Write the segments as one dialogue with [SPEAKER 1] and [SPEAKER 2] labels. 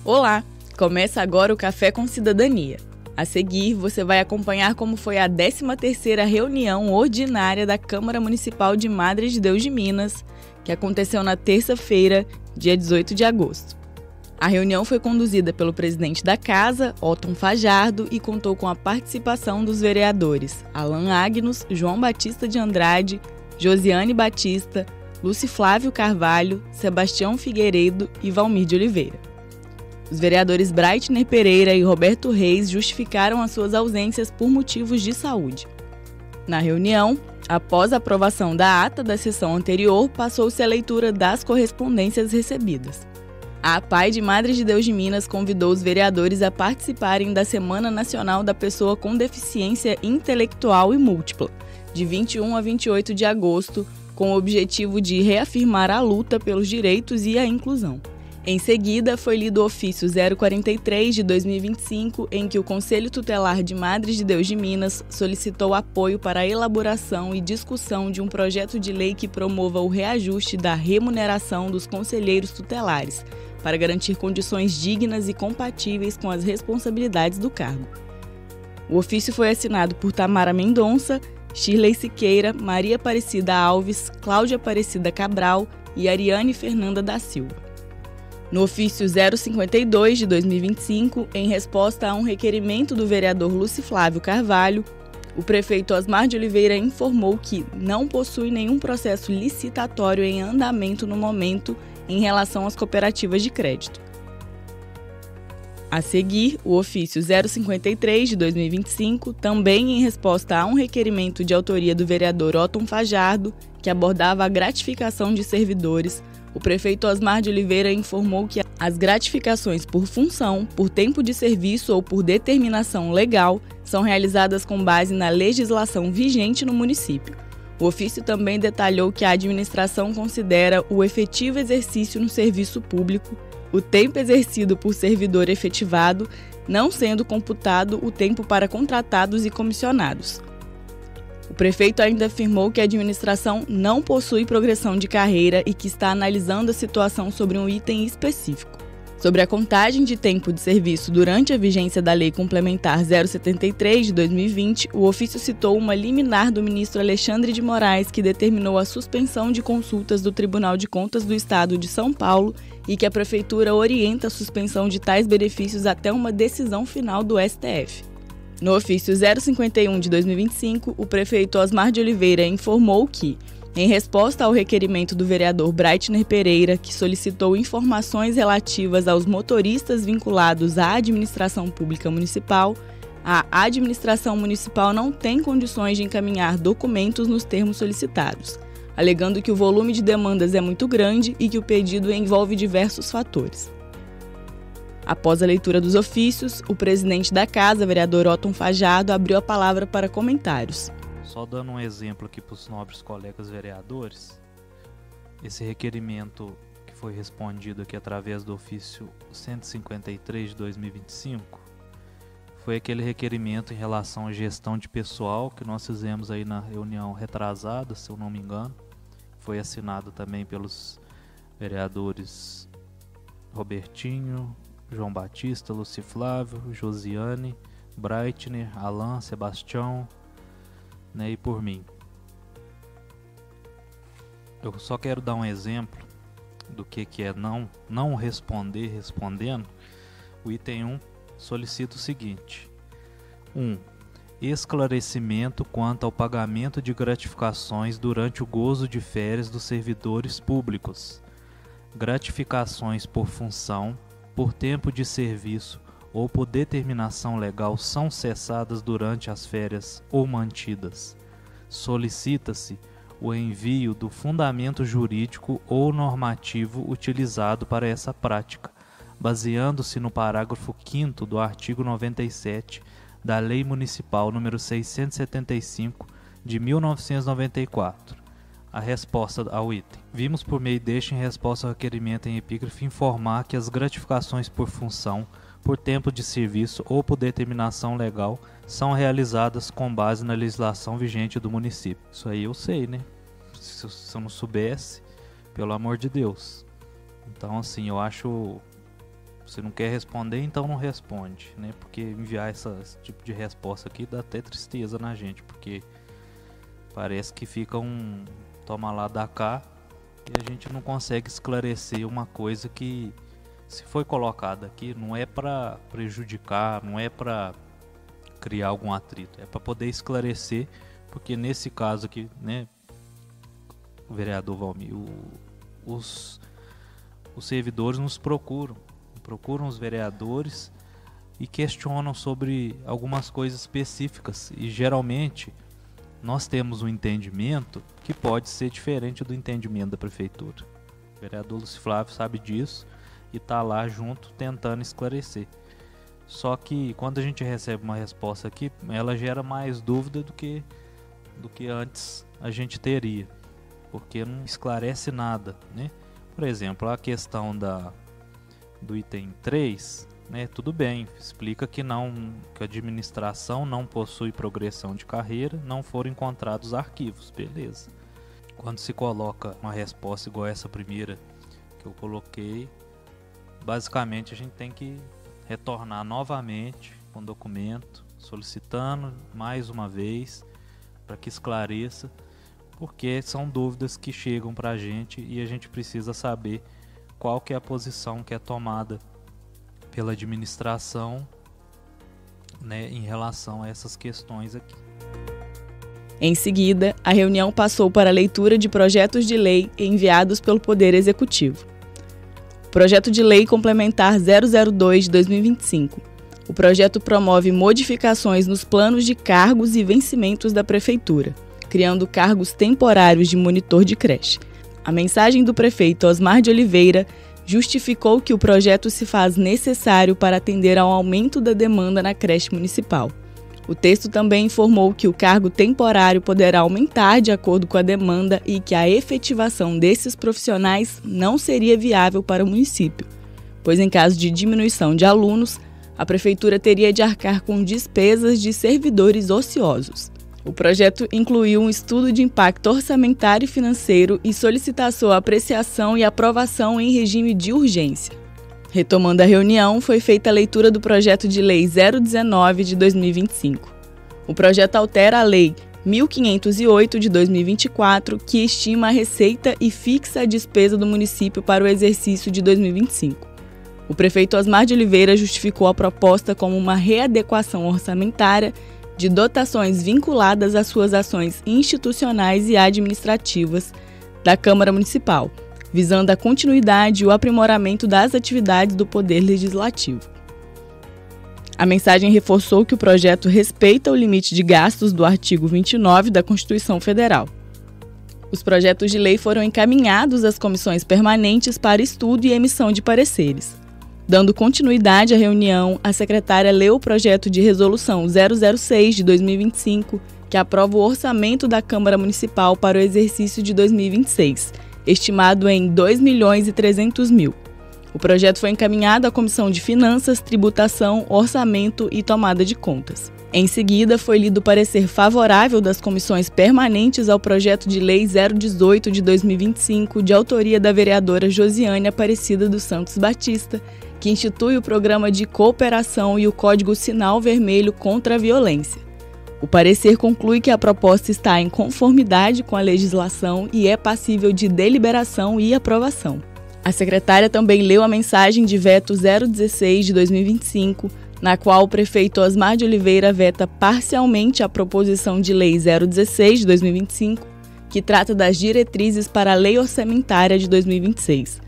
[SPEAKER 1] Olá! Começa agora o Café com Cidadania. A seguir, você vai acompanhar como foi a 13ª reunião ordinária da Câmara Municipal de Madre de Deus de Minas, que aconteceu na terça-feira, dia 18 de agosto. A reunião foi conduzida pelo presidente da Casa, Otton Fajardo, e contou com a participação dos vereadores Alan Agnus, João Batista de Andrade, Josiane Batista, Lúcio Flávio Carvalho, Sebastião Figueiredo e Valmir de Oliveira. Os vereadores Breitner Pereira e Roberto Reis justificaram as suas ausências por motivos de saúde. Na reunião, após a aprovação da ata da sessão anterior, passou-se a leitura das correspondências recebidas. A APAI de Madre de Deus de Minas convidou os vereadores a participarem da Semana Nacional da Pessoa com Deficiência Intelectual e Múltipla, de 21 a 28 de agosto, com o objetivo de reafirmar a luta pelos direitos e a inclusão. Em seguida, foi lido o ofício 043 de 2025, em que o Conselho Tutelar de Madre de Deus de Minas solicitou apoio para a elaboração e discussão de um projeto de lei que promova o reajuste da remuneração dos conselheiros tutelares, para garantir condições dignas e compatíveis com as responsabilidades do cargo. O ofício foi assinado por Tamara Mendonça, Shirley Siqueira, Maria Aparecida Alves, Cláudia Aparecida Cabral e Ariane Fernanda da Silva. No ofício 052 de 2025, em resposta a um requerimento do vereador Lúcio Flávio Carvalho, o prefeito Osmar de Oliveira informou que não possui nenhum processo licitatório em andamento no momento em relação às cooperativas de crédito. A seguir, o ofício 053 de 2025, também em resposta a um requerimento de autoria do vereador Otton Fajardo, que abordava a gratificação de servidores, o prefeito Osmar de Oliveira informou que as gratificações por função, por tempo de serviço ou por determinação legal são realizadas com base na legislação vigente no município. O ofício também detalhou que a administração considera o efetivo exercício no serviço público, o tempo exercido por servidor efetivado, não sendo computado o tempo para contratados e comissionados. O prefeito ainda afirmou que a administração não possui progressão de carreira e que está analisando a situação sobre um item específico. Sobre a contagem de tempo de serviço durante a vigência da Lei Complementar 073 de 2020, o ofício citou uma liminar do ministro Alexandre de Moraes que determinou a suspensão de consultas do Tribunal de Contas do Estado de São Paulo e que a Prefeitura orienta a suspensão de tais benefícios até uma decisão final do STF. No ofício 051 de 2025, o prefeito Osmar de Oliveira informou que, em resposta ao requerimento do vereador Breitner Pereira, que solicitou informações relativas aos motoristas vinculados à administração pública municipal, a administração municipal não tem condições de encaminhar documentos nos termos solicitados, alegando que o volume de demandas é muito grande e que o pedido envolve diversos fatores. Após a leitura dos ofícios, o presidente da Casa, vereador Otton Fajardo, abriu a palavra para comentários.
[SPEAKER 2] Só dando um exemplo aqui para os nobres colegas vereadores, esse requerimento que foi respondido aqui através do ofício 153 de 2025, foi aquele requerimento em relação à gestão de pessoal que nós fizemos aí na reunião retrasada, se eu não me engano. Foi assinado também pelos vereadores Robertinho, João Batista, Lúcio Flávio, Josiane, Breitner, Alan, Sebastião, e por mim. Eu só quero dar um exemplo do que é não responder respondendo. O item 1 solicita o seguinte: 1. Esclarecimento quanto ao pagamento de gratificações durante o gozo de férias dos servidores públicos. Gratificações por função, por tempo de serviço ou por determinação legal são cessadas durante as férias ou mantidas. Solicita-se o envio do fundamento jurídico ou normativo utilizado para essa prática, baseando-se no parágrafo 5º do artigo 97 da Lei Municipal nº 675 de 1994. A resposta ao item. Vimos por meio deste, em resposta ao requerimento em epígrafe, informar que as gratificações por função, por tempo de serviço ou por determinação legal são realizadas com base na legislação vigente do município. Isso aí eu sei, né? Se eu não soubesse, pelo amor de Deus. Então, assim, eu acho Você não quer responder, então não responde, né? Porque enviar esse tipo de resposta aqui dá até tristeza na gente, porque parece que fica um toma lá, dá cá, e a gente não consegue esclarecer uma coisa que, se foi colocada aqui, não é para prejudicar, não é para criar algum atrito, é para poder esclarecer, porque nesse caso aqui, né, o vereador Valmir, os servidores nos procuram os vereadores e questionam sobre algumas coisas específicas, e geralmente nós temos um entendimento que pode ser diferente do entendimento da prefeitura. O vereador Lúcio Flávio sabe disso e está lá junto tentando esclarecer. Só que quando a gente recebe uma resposta aqui, ela gera mais dúvida do que antes a gente teria, porque não esclarece nada, né? Por exemplo, a questão do item 3, né, tudo bem, explica que a administração não possui progressão de carreira, não foram encontrados arquivos, beleza. Quando se coloca uma resposta igual essa primeira que eu coloquei, basicamente a gente tem que retornar novamente com o documento, solicitando mais uma vez para que esclareça, porque são dúvidas que chegam para a gente e a gente precisa saber qual que é a posição que é tomada pela administração, né, em relação a essas questões aqui.
[SPEAKER 1] Em seguida, a reunião passou para a leitura de projetos de lei enviados pelo Poder Executivo. Projeto de Lei Complementar 002 de 2025. O projeto promove modificações nos planos de cargos e vencimentos da Prefeitura, criando cargos temporários de monitor de creche. A mensagem do prefeito Osmar de Oliveira justificou que o projeto se faz necessário para atender ao aumento da demanda na creche municipal. O texto também informou que o cargo temporário poderá aumentar de acordo com a demanda e que a efetivação desses profissionais não seria viável para o município, pois em caso de diminuição de alunos, a prefeitura teria de arcar com despesas de servidores ociosos. O projeto incluiu um estudo de impacto orçamentário e financeiro e solicitou sua apreciação e aprovação em regime de urgência. Retomando a reunião, foi feita a leitura do projeto de lei 019 de 2025. O projeto altera a lei 1508 de 2024, que estima a receita e fixa a despesa do município para o exercício de 2025. O prefeito Osmar de Oliveira justificou a proposta como uma readequação orçamentária de dotações vinculadas às suas ações institucionais e administrativas da Câmara Municipal, visando a continuidade e o aprimoramento das atividades do Poder Legislativo. A mensagem reforçou que o projeto respeita o limite de gastos do artigo 29 da Constituição Federal. Os projetos de lei foram encaminhados às comissões permanentes para estudo e emissão de pareceres. Dando continuidade à reunião, a secretária leu o projeto de resolução 006 de 2025, que aprova o orçamento da Câmara Municipal para o exercício de 2026, estimado em R$ 2.300.000. O projeto foi encaminhado à Comissão de Finanças, Tributação, Orçamento e Tomada de Contas. Em seguida, foi lido o parecer favorável das comissões permanentes ao projeto de lei 018 de 2025, de autoria da vereadora Josiane Aparecida dos Santos Batista, que institui o Programa de Cooperação e o Código Sinal Vermelho contra a Violência. O parecer conclui que a proposta está em conformidade com a legislação e é passível de deliberação e aprovação. A secretária também leu a mensagem de veto 016 de 2025, na qual o prefeito Osmar de Oliveira veta parcialmente a proposição de lei 016 de 2025, que trata das diretrizes para a lei orçamentária de 2026.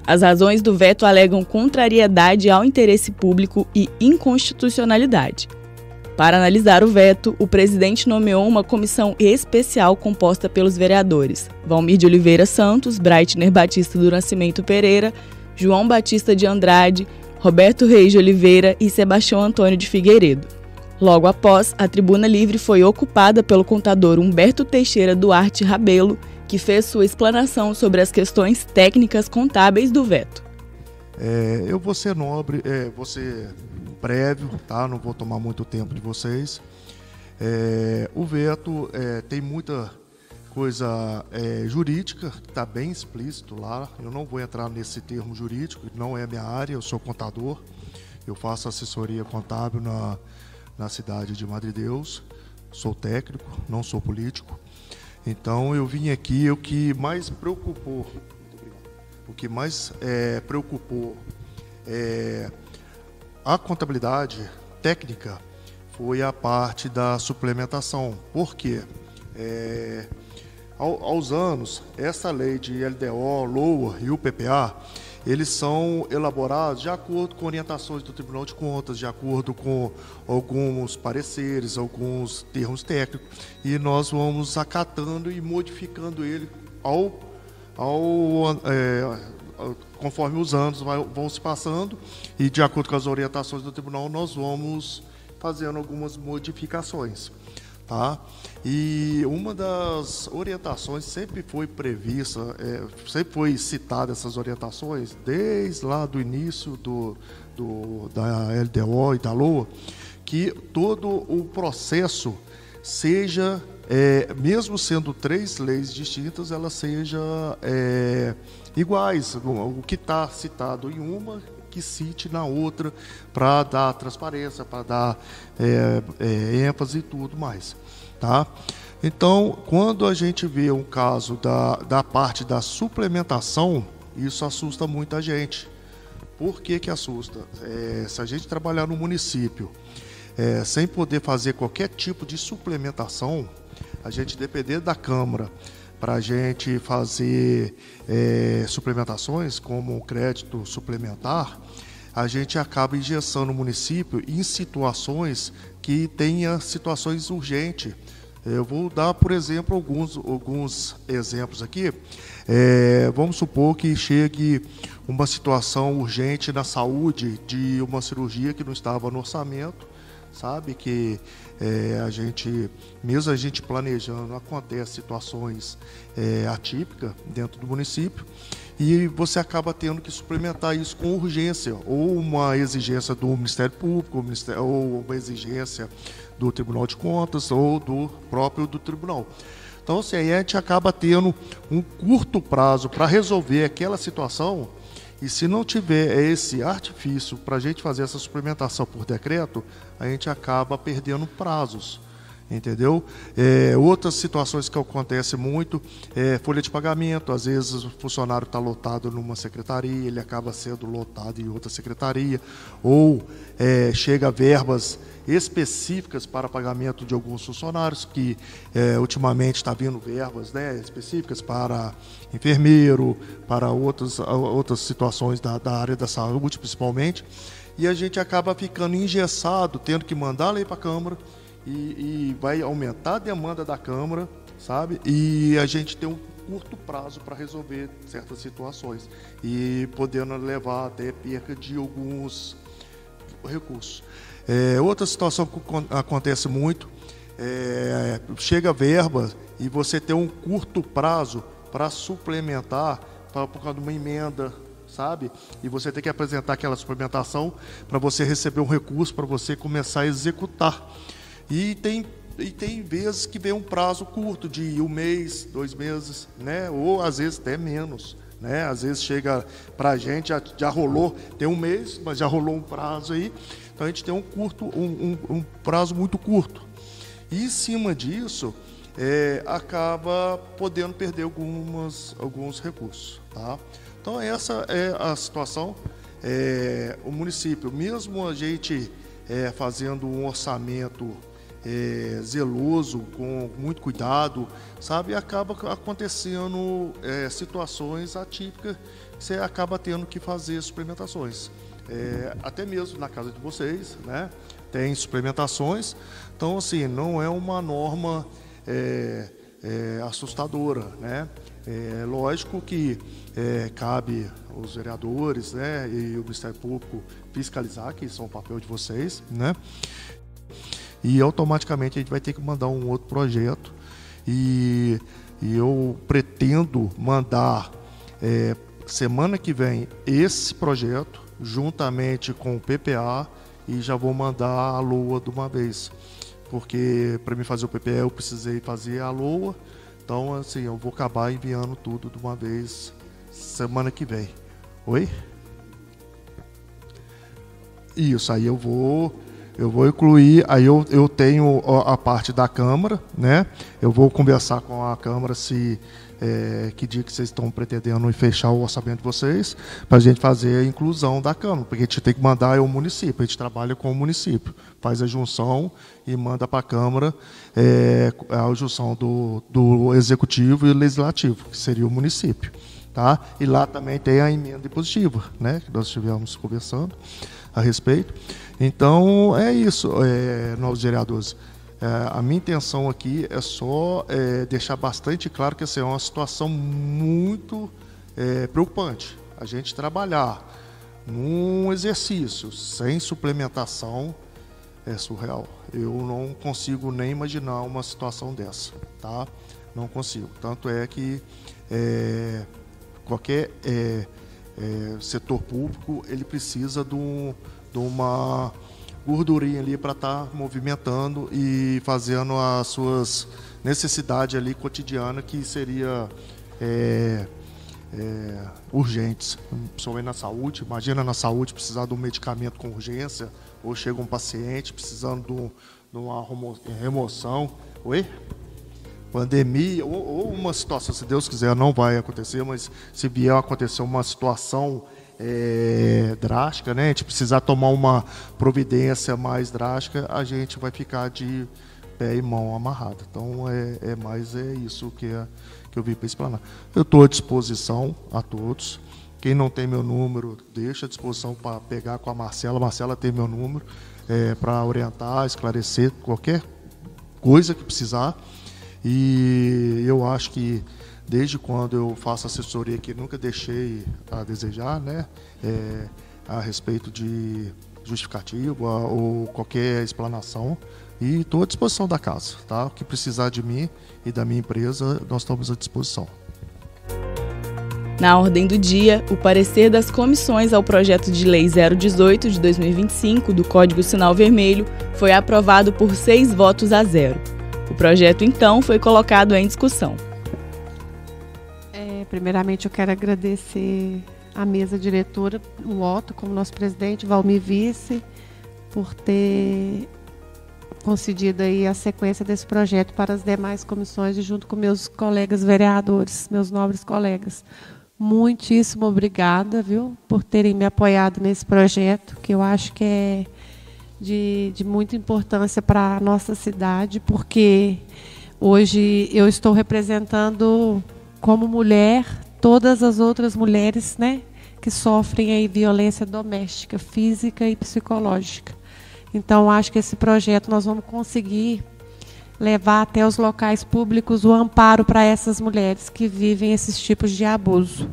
[SPEAKER 1] As razões do veto alegam contrariedade ao interesse público e inconstitucionalidade. Para analisar o veto, o presidente nomeou uma comissão especial composta pelos vereadores Valmir de Oliveira Santos, Breitner Batista do Nascimento Pereira, João Batista de Andrade, Roberto Reis de Oliveira e Sebastião Antônio de Figueiredo. Logo após, a tribuna livre foi ocupada pelo contador Humberto Teixeira Duarte Rabelo, que fez sua explanação sobre as questões técnicas contábeis do veto.
[SPEAKER 3] Eu vou ser nobre, vou ser breve, tá? Não vou tomar muito tempo de vocês. O veto tem muita coisa jurídica, que está bem explícito lá. Eu não vou entrar nesse termo jurídico, não é minha área, eu sou contador. Eu faço assessoria contábil na cidade de Madre Deus. Sou técnico, não sou político. Então eu vim aqui, o que mais preocupou a contabilidade técnica foi a parte da suplementação. Por quê? Aos anos, essa lei de LDO, LOA e o PPA, eles são elaborados de acordo com orientações do Tribunal de Contas, de acordo com alguns pareceres, alguns termos técnicos, e nós vamos acatando e modificando ele conforme os anos vão se passando, e de acordo com as orientações do Tribunal, nós vamos fazendo algumas modificações. Tá? E uma das orientações sempre foi prevista, sempre foi citada essas orientações, desde lá do início da LDO e da LOA, que todo o processo seja, mesmo sendo 3 leis distintas, elas sejam iguais. O que está citado em uma, que cite na outra, para dar transparência, para dar ênfase e tudo mais. Tá? Então, quando a gente vê um caso da parte da suplementação, isso assusta muita gente. Por que assusta? Se a gente trabalhar no município sem poder fazer qualquer tipo de suplementação, a gente depender da Câmara para a gente fazer suplementações, como um crédito suplementar, a gente acaba engessando o município em situações que tenha situações urgentes. Eu vou dar, por exemplo, alguns exemplos aqui. Vamos supor que chegue uma situação urgente na saúde de uma cirurgia que não estava no orçamento, sabe? Que mesmo a gente planejando, acontece situações atípicas dentro do município, e você acaba tendo que suplementar isso com urgência, ou uma exigência do Ministério Público, ou uma exigência do Tribunal de Contas, ou do Tribunal. Então, assim, aí a gente acaba tendo um curto prazo para resolver aquela situação, e se não tiver esse artifício para a gente fazer essa suplementação por decreto, a gente acaba perdendo prazos. Entendeu? Outras situações que acontecem muito folha de pagamento. Às vezes o funcionário está lotado numa secretaria, ele acaba sendo lotado em outra secretaria, ou chega verbas específicas para pagamento de alguns funcionários, que ultimamente está vindo verbas, né, específicas para enfermeiro, para outras situações da área da saúde principalmente, e a gente acaba ficando engessado, tendo que mandar a lei para a Câmara, e vai aumentar a demanda da Câmara, sabe? E a gente tem um curto prazo para resolver certas situações, e podendo levar até perca de alguns recursos. Outra situação que acontece muito, chega verba e você tem um curto prazo para suplementar por causa de uma emenda, sabe? E você tem que apresentar aquela suplementação para você receber um recurso, para você começar a executar. E tem vezes que vem um prazo curto, de 1 mês, 2 meses, né? Ou às vezes até menos, né? Às vezes chega para a gente, já rolou, tem 1 mês, mas já rolou um prazo aí, então a gente tem um prazo muito curto. E em cima disso, acaba podendo perder alguns recursos, tá? Então essa é a situação. O município, mesmo a gente fazendo um orçamento zeloso, com muito cuidado, sabe, acaba acontecendo situações atípicas que você acaba tendo que fazer suplementações. Até mesmo na casa de vocês, né, tem suplementações. Então, assim, não é uma norma assustadora, né? Lógico que cabe aos vereadores, né, e o Ministério Público fiscalizar, que isso é um papel de vocês, né? E automaticamente a gente vai ter que mandar um outro projeto, e eu pretendo mandar semana que vem esse projeto juntamente com o PPA, e já vou mandar a LOA de uma vez, porque para mim fazer o PPA eu precisei fazer a LOA, Então, assim, eu vou acabar enviando tudo de uma vez semana que vem. Oi? Isso, aí eu vou incluir, aí eu tenho a parte da Câmara, né? Eu vou conversar com a Câmara que dia que vocês estão pretendendo fechar o orçamento de vocês, para a gente fazer a inclusão da Câmara, porque a gente tem que mandar ao município, a gente trabalha com o município, faz a junção e manda para a Câmara a junção do Executivo e Legislativo, que seria o município. Tá? E lá também tem a emenda impositiva, né? Que nós estivemos conversando a respeito. Então, é isso, novos vereadores. A minha intenção aqui é só deixar bastante claro que essa é uma situação muito preocupante. A gente trabalhar num exercício sem suplementação é surreal. Eu não consigo nem imaginar uma situação dessa, tá? Não consigo. Tanto é que qualquer setor público ele precisa de uma gordurinha ali para estar movimentando e fazendo as suas necessidades ali cotidianas que seria urgentes, principalmente na saúde. Imagina na saúde precisar de um medicamento com urgência, ou chega um paciente precisando de uma remoção, pandemia, ou uma situação, se Deus quiser não vai acontecer, mas se vier a acontecer uma situação drástica, né? A gente precisar tomar uma providência mais drástica, a gente vai ficar de pé e mão amarrado. Então é isso que eu vim para explanar. Eu estou à disposição a todos. Quem não tem meu número, deixa à disposição para pegar com a Marcela. A Marcela tem meu número para orientar, esclarecer qualquer coisa que precisar. E eu acho que desde quando eu faço assessoria aqui, nunca deixei a desejar, né? A respeito de justificativa ou qualquer explanação. E estou à disposição da casa, tá? O que precisar de mim e da minha empresa, nós estamos à disposição.
[SPEAKER 1] Na ordem do dia, o parecer das comissões ao projeto de lei 018 de 2025 do Código Sinal Vermelho foi aprovado por 6 votos a 0. O projeto, então, foi colocado em discussão.
[SPEAKER 4] Primeiramente, eu quero agradecer à mesa diretora, o Otto, como nosso presidente, Valmir Vice, por ter concedido aí a sequência desse projeto para as demais comissões e junto com meus colegas vereadores, meus nobres colegas. Muitíssimo obrigada, viu, por terem me apoiado nesse projeto, que eu acho que é de muita importância para a nossa cidade, porque hoje eu estou representando como mulher todas as outras mulheres, né, que sofrem aí violência doméstica, física e psicológica. Então, acho que esse projeto nós vamos conseguir levar até os locais públicos o amparo para essas mulheres que vivem esses tipos de abuso.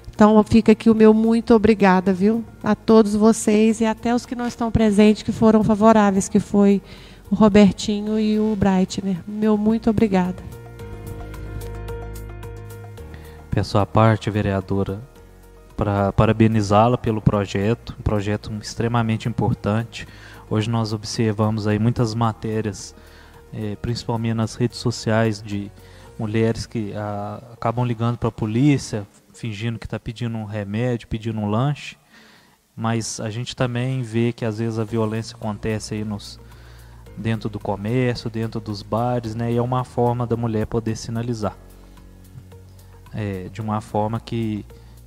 [SPEAKER 4] Então, fica aqui o meu muito obrigada, viu, a todos vocês e até os que não estão presentes, que foram favoráveis, que foi o Robertinho e o Breitner. Meu muito obrigada.
[SPEAKER 2] Peço à parte, vereadora, para parabenizá-la pelo projeto, um projeto extremamente importante. Hoje nós observamos aí muitas matérias, principalmente nas redes sociais, de mulheres que acabam ligando para a polícia, fingindo que está pedindo um remédio, pedindo um lanche, mas a gente também vê que às vezes a violência acontece aí dentro do comércio, dentro dos bares, né? E é uma forma da mulher poder sinalizar. De uma forma que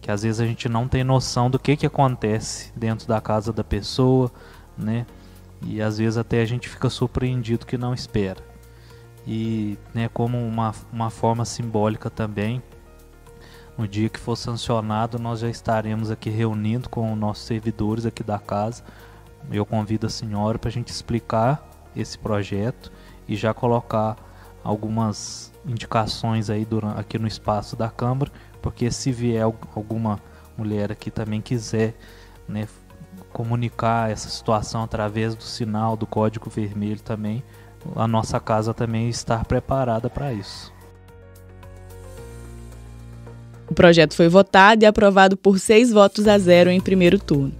[SPEAKER 2] às vezes a gente não tem noção do que acontece dentro da casa da pessoa, né? E às vezes até a gente fica surpreendido que não espera. E, né, como uma forma simbólica também, no dia que for sancionado, nós já estaremos aqui reunindo com os nossos servidores aqui da casa. Eu convido a senhora para a gente explicar esse projeto e já colocar algumas indicações aí aqui no espaço da Câmara, porque se vier alguma mulher aqui também quiser, né, comunicar essa situação através do sinal do Código Vermelho também, a nossa casa também está preparada para isso.
[SPEAKER 1] O projeto foi votado e aprovado por 6 votos a 0 em primeiro turno.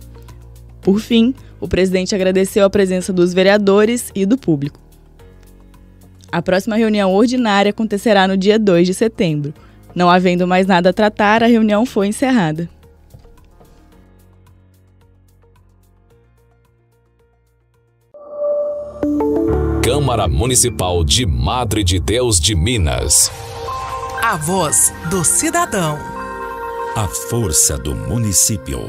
[SPEAKER 1] Por fim, o presidente agradeceu a presença dos vereadores e do público. A próxima reunião ordinária acontecerá no dia 2 de setembro. Não havendo mais nada a tratar, a reunião foi encerrada.
[SPEAKER 5] Câmara Municipal de Madre de Deus de Minas.
[SPEAKER 6] A voz do cidadão.
[SPEAKER 7] A força do município.